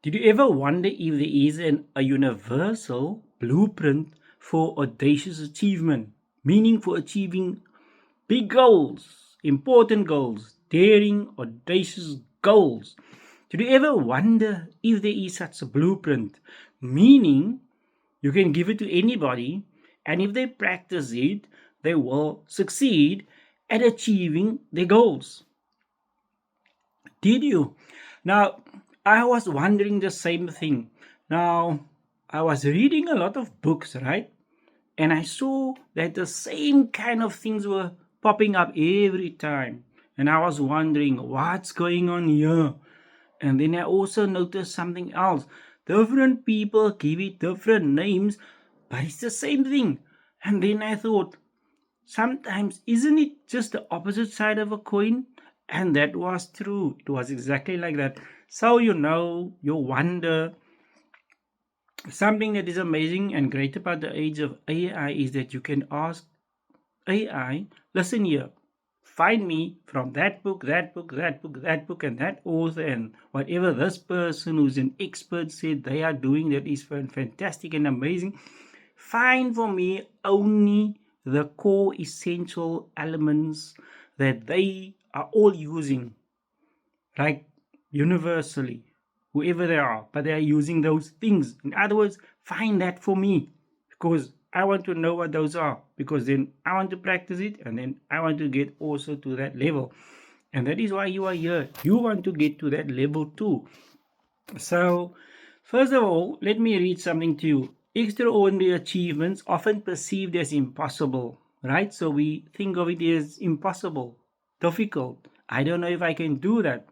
Did you ever wonder if there is a universal blueprint for audacious achievement, meaning for achieving big goals, important goals, daring, audacious goals? Did you ever wonder if there is such a blueprint, meaning you can give it to anybody, and if they practice it, they will succeed at achieving their goals? Did you? Now, I was wondering the same thing. Now, I was reading a lot of books, right? And I saw that the same kind of things were popping up every time. And I was wondering what's going on here. And then I also noticed something else. Different people give it different names, but it's the same thing. And then I thought, sometimes isn't it just the opposite side of a coin? And that was true. It was exactly like that. So, you wonder. Something that is amazing and great about the age of AI is that you can ask AI, listen here, find me from that book, that book, that book, that book, and that author, and whatever this person who's an expert said they are doing that is fantastic and amazing. Find for me only the core essential elements that they are all using, like universally, whoever they are, but they are using those things. In other words, find that for me, because I want to know what those are, because then I want to practice it, and then I want to get also to that level. And that is why you are here. You want to get to that level too. So, first of all, let me read something to you. Extraordinary achievements often perceived as impossible, right? So we think of it as impossible, difficult. I don't know if I can do that.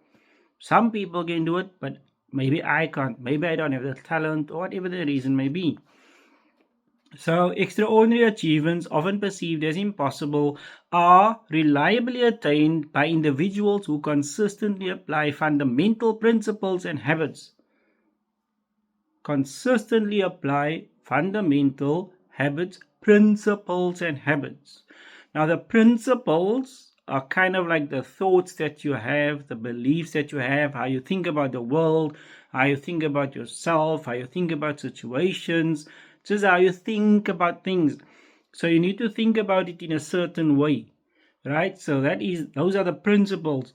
Some people can do it, but maybe I can't. Maybe I don't have the talent, or whatever the reason may be. So, extraordinary achievements, often perceived as impossible, are reliably attained by individuals who consistently apply fundamental principles and habits. Consistently apply fundamental habits, principles, and habits. Now, the principles are kind of like the thoughts that you have, the beliefs that you have, how you think about the world, how you think about yourself, how you think about situations, just how you think about things. So you need to think about it in a certain way, right? So those are the principles.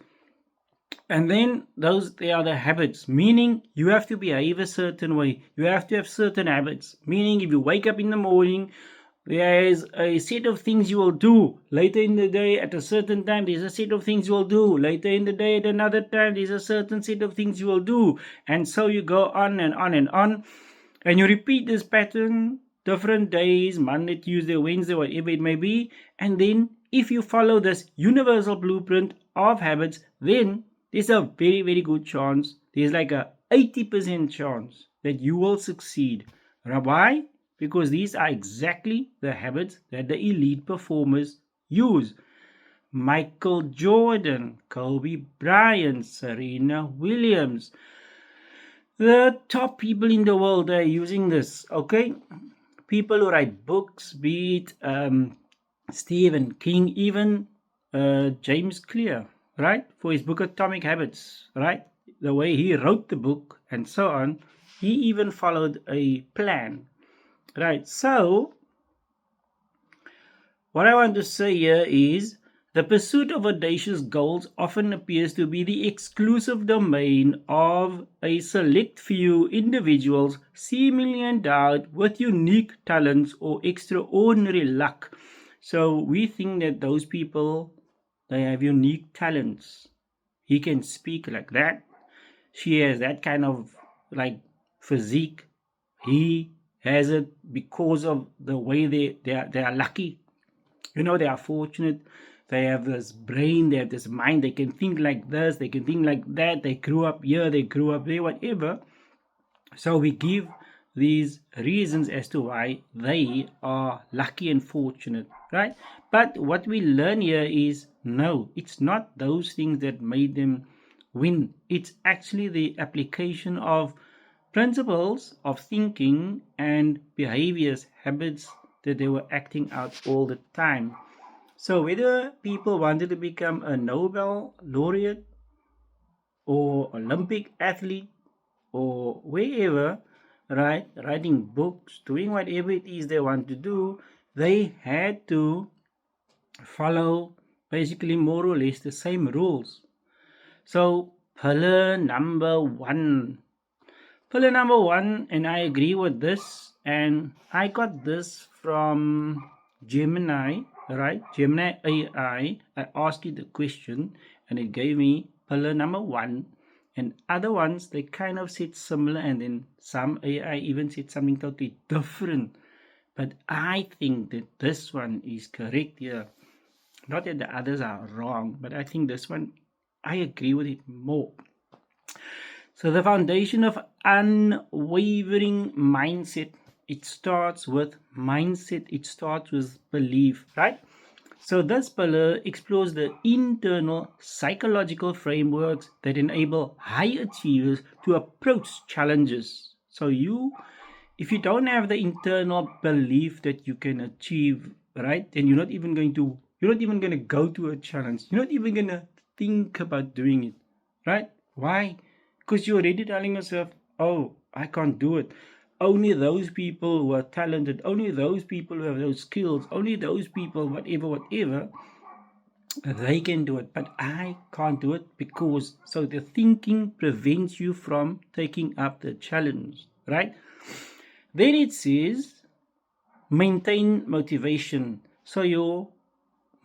And then they are the habits, meaning you have to behave a certain way. You have to have certain habits, meaning if you wake up in the morning, there's a set of things you will do. Later in the day, at a certain time, there's a set of things you will do. Later in the day, at another time, there's a certain set of things you will do. And so you go on and on and on. And you repeat this pattern different days, Monday, Tuesday, Wednesday, whatever it may be. And then if you follow this universal blueprint of habits, then there's a very, very good chance. There's like a 80% chance that you will succeed. Why? Because these are exactly the habits that the elite performers use. Michael Jordan, Kobe Bryant, Serena Williams, the top people in the world are using this. Okay, people who write books, be it Stephen King, even James Clear, right, for his book Atomic Habits, right, the way he wrote the book and so on, he even followed a plan, right? So what I want to say here is the pursuit of audacious goals often appears to be the exclusive domain of a select few individuals seemingly endowed with unique talents or extraordinary luck. So we think that those people, they have unique talents. He can speak like that. She has that kind of like physique. He has it because of the way they are lucky. They are fortunate. They have this brain, they have this mind, they can think like this, they can think like that, they grew up here, they grew up there, whatever. So we give these reasons as to why they are lucky and fortunate, right? But what we learn here is no, it's not those things that made them win. It's actually the application of principles of thinking and behaviors, habits that they were acting out all the time. So whether people wanted to become a Nobel laureate or Olympic athlete or wherever, right, writing books, doing whatever it is they want to do, they had to follow basically more or less the same rules. So, pillar number one. Pillar number one, and I agree with this, and I got this from Gemini, right? Gemini AI. I asked it the question, and it gave me pillar number one, and other ones they kind of said similar, and then some AI even said something totally different. But I think that this one is correct here. Not that the others are wrong, but I think this one, I agree with it more. So the foundation of unwavering mindset, it starts with mindset, it starts with belief, right? So this pillar explores the internal psychological frameworks that enable high achievers to approach challenges. So if you don't have the internal belief that you can achieve, right, then you're not even going to go to a challenge. You're not even going to think about doing it, right? Why? Because you're already telling yourself, oh, I can't do it. Only those people who are talented, only those people who have those skills, only those people, whatever, they can do it. But I can't do it because, so the thinking prevents you from taking up the challenge, right? Then it says, maintain motivation. So your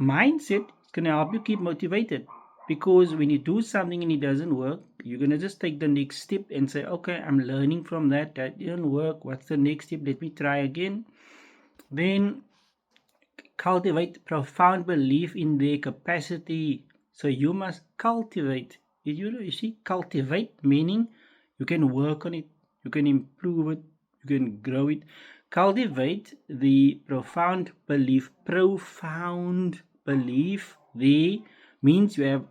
mindset is going to help you keep motivated, because when you do something and it doesn't work, you're going to just take the next step and say, okay, I'm learning from that didn't work, what's the next step, let me try again. Then cultivate profound belief in their capacity. So you must cultivate, you see, cultivate meaning you can work on it, you can improve it, you can grow it. Cultivate the profound belief there means you have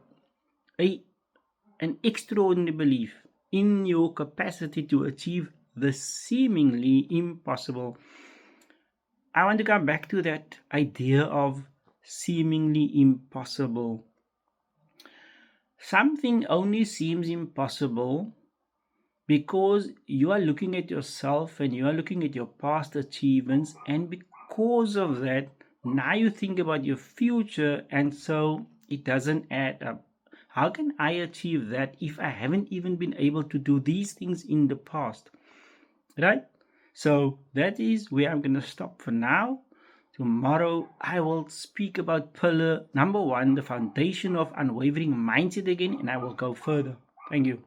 an extraordinary belief in your capacity to achieve the seemingly impossible. I want to come back to that idea of seemingly impossible. Something only seems impossible because you are looking at yourself and you are looking at your past achievements, and because of that, now you think about your future, and so it doesn't add up. How can I achieve that if I haven't even been able to do these things in the past? Right? So that is where I'm going to stop for now. Tomorrow I will speak about pillar number one, the foundation of unwavering mindset again, and I will go further. Thank you.